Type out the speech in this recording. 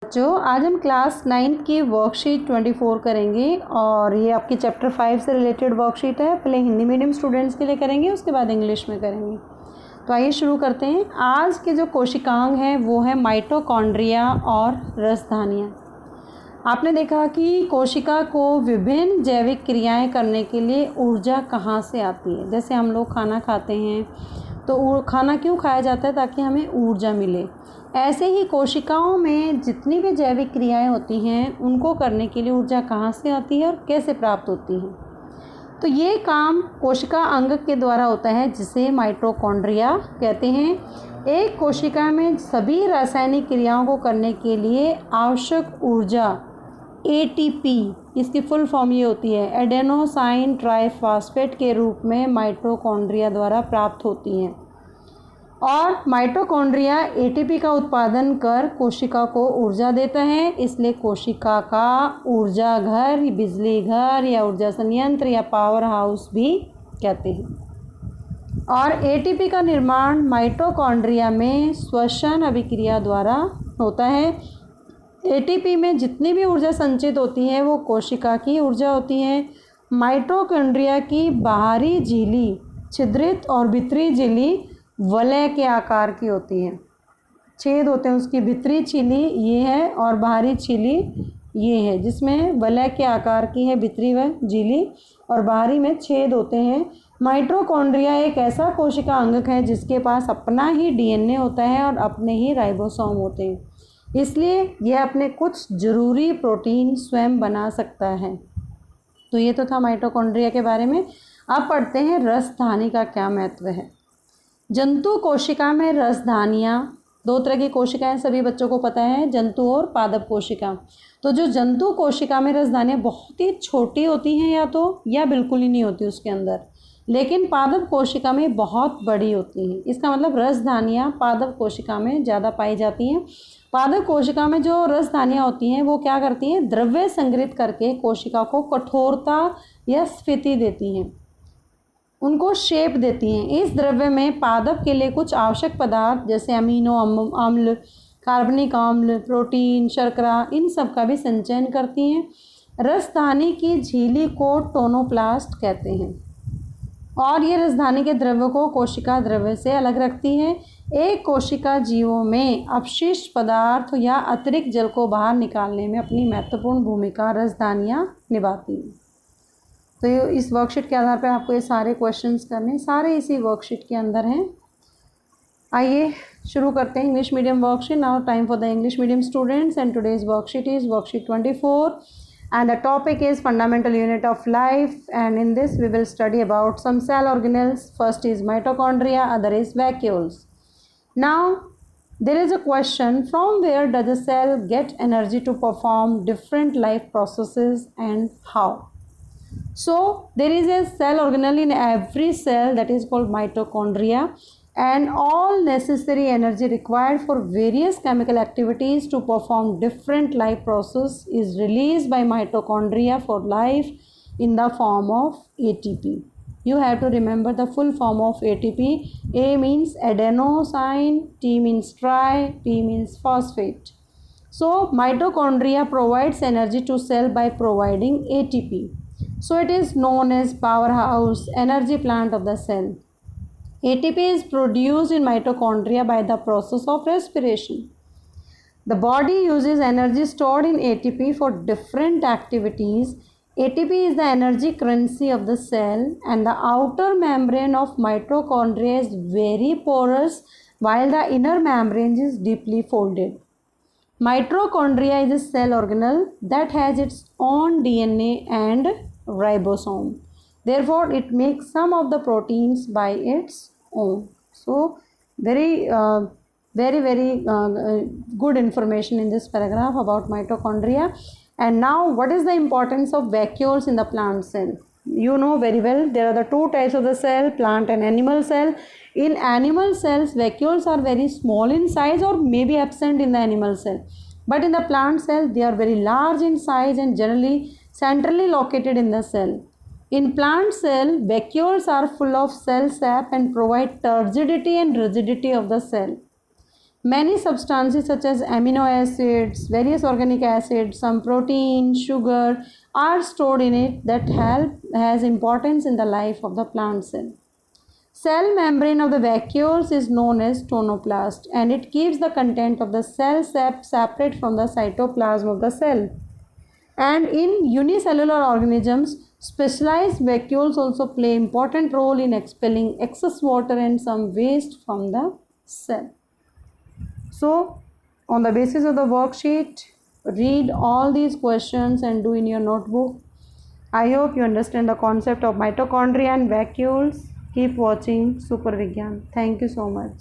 बच्चों, आज हम क्लास 9 की वर्कशीट 24 करेंगे और ये आपकी चैप्टर 5 से रिलेटेड वर्कशीट है। पहले हिंदी मीडियम स्टूडेंट्स के लिए करेंगे, उसके बाद इंग्लिश में करेंगे। तो आइए शुरू करते हैं। आज के जो कोशिकांग हैं वो है माइटोकॉन्ड्रिया और रसधानियाँ। आपने देखा कि कोशिका को विभिन्न जैविक क्रियाएं करने के लिए ऊर्जा कहाँ से आती है। जैसे हम लोग खाना खाते हैं तो खाना क्यों खाया जाता है? ताकि हमें ऊर्जा मिले। ऐसे ही कोशिकाओं में जितनी भी जैविक क्रियाएं होती हैं उनको करने के लिए ऊर्जा कहाँ से आती है और कैसे प्राप्त होती है। तो ये काम कोशिका अंग के द्वारा होता है जिसे माइटोकॉन्ड्रिया कहते हैं। एक कोशिका में सभी रासायनिक क्रियाओं को करने के लिए आवश्यक ऊर्जा ATP, इसकी फुल फॉर्म ये होती है एडेनोसाइन ट्राइफॉस्फेट के रूप में माइटोकॉन्ड्रिया द्वारा प्राप्त होती हैं। और माइटोकॉन्ड्रिया ATP का उत्पादन कर कोशिका को ऊर्जा देता है। इसलिए कोशिका का ऊर्जा घर, बिजली घर या ऊर्जा संयंत्र या पावर हाउस भी कहते हैं। और ATP का निर्माण माइटोकॉन्ड्रिया में श्वसन अभिक्रिया द्वारा होता है। ATP में जितनी भी ऊर्जा संचित होती है वो कोशिका की ऊर्जा होती है। माइटोकॉन्ड्रिया की बाहरी झिल्ली छिद्रित और भीतरी झिल्ली वलय के आकार की होती है। छेद होते हैं उसकी, भीतरी झिल्ली ये है और बाहरी झिल्ली ये है, जिसमें वलय के आकार की है भीतरी व झिल्ली और बाहरी में छेद होते हैं। माइटोकॉन्ड्रिया एक ऐसा कोशिका अंग है जिसके पास अपना ही DNA होता है और अपने ही राइबोसोम होते हैं। इसलिए यह अपने कुछ जरूरी प्रोटीन स्वयं बना सकता है। तो ये तो था माइटोकॉन्ड्रिया के बारे में। अब पढ़ते हैं रसधानी का क्या महत्व है। जंतु कोशिका में रसधानियाँ, दो तरह की कोशिकाएं सभी बच्चों को पता है, जंतु और पादप कोशिका। तो जो जंतु कोशिका में रसधानियाँ बहुत ही छोटी होती हैं या बिल्कुल ही नहीं होती उसके अंदर, लेकिन पादप कोशिका में बहुत बड़ी होती हैं। इसका मतलब रसधानियाँ पादप कोशिका में ज़्यादा पाई जाती हैं। पादप कोशिका में जो रसधानियाँ होती हैं वो क्या करती हैं? द्रव्य संग्रहित करके कोशिका को कठोरता या स्फीति देती हैं, उनको शेप देती हैं। इस द्रव्य में पादप के लिए कुछ आवश्यक पदार्थ जैसे अमीनो अम्ल, कार्बनिक अम्ल, प्रोटीन, शर्करा, इन सब का भी संचयन करती हैं। रसधानी की झिल्ली को टोनोप्लास्ट कहते हैं और ये रसधानी के द्रव्य को कोशिका द्रव्य से अलग रखती है। एक कोशिका जीवों में अपशिष्ट पदार्थ या अतिरिक्त जल को बाहर निकालने में अपनी महत्वपूर्ण भूमिका रसधानियाँ निभाती हैं। तो इस वर्कशीट के आधार पर आपको ये सारे क्वेश्चंस करने, सारे इसी वर्कशीट के अंदर हैं। आइए शुरू करते हैं English medium worksheet. Now time for the English medium students and today's worksheet is worksheet 24 and the topic is fundamental unit of life, and in this we will study about some cell organelles. First is mitochondria, other is vacuoles. Now there is a question, from where does a cell get energy to perform different life processes and how? So there is a cell organelle in every cell that is called mitochondria, and all necessary energy required for various chemical activities to perform different life process is released by mitochondria for life in the form of ATP. You have to remember the full form of ATP. A means adenosine, T means tri, P means phosphate. So mitochondria provides energy to cell by providing ATP. So it is known as powerhouse, energy plant of the cell. ATP is produced in mitochondria by the process of respiration. The body uses energy stored in ATP for different activities. ATP is the energy currency of the cell, and the outer membrane of mitochondria is very porous while the inner membrane is deeply folded. Mitochondria is a cell organelle that has its own DNA and ribosome. Therefore, it makes some of the proteins by its own. So, very good information in this paragraph about mitochondria. And now, what is the importance of vacuoles in the plant cell? You know very well, there are the two types of the cell, plant and animal cell. In animal cells, vacuoles are very small in size or may be absent in the animal cell. But in the plant cell, they are very large in size and generally centrally located in the cell. In plant cell, vacuoles are full of cell sap and provide turgidity and rigidity of the cell. Many substances such as amino acids, various organic acids, some protein, sugar are stored in it that has importance in the life of the plant cell. Cell membrane of the vacuoles is known as tonoplast, and it keeps the content of the cell separate from the cytoplasm of the cell. And in unicellular organisms, specialized vacuoles also play important role in expelling excess water and some waste from the cell. So, on the basis of the worksheet, read all these questions and do in your notebook. I hope you understand the concept of mitochondria and vacuoles. Keep watching Super Vigyan. Thank you so much.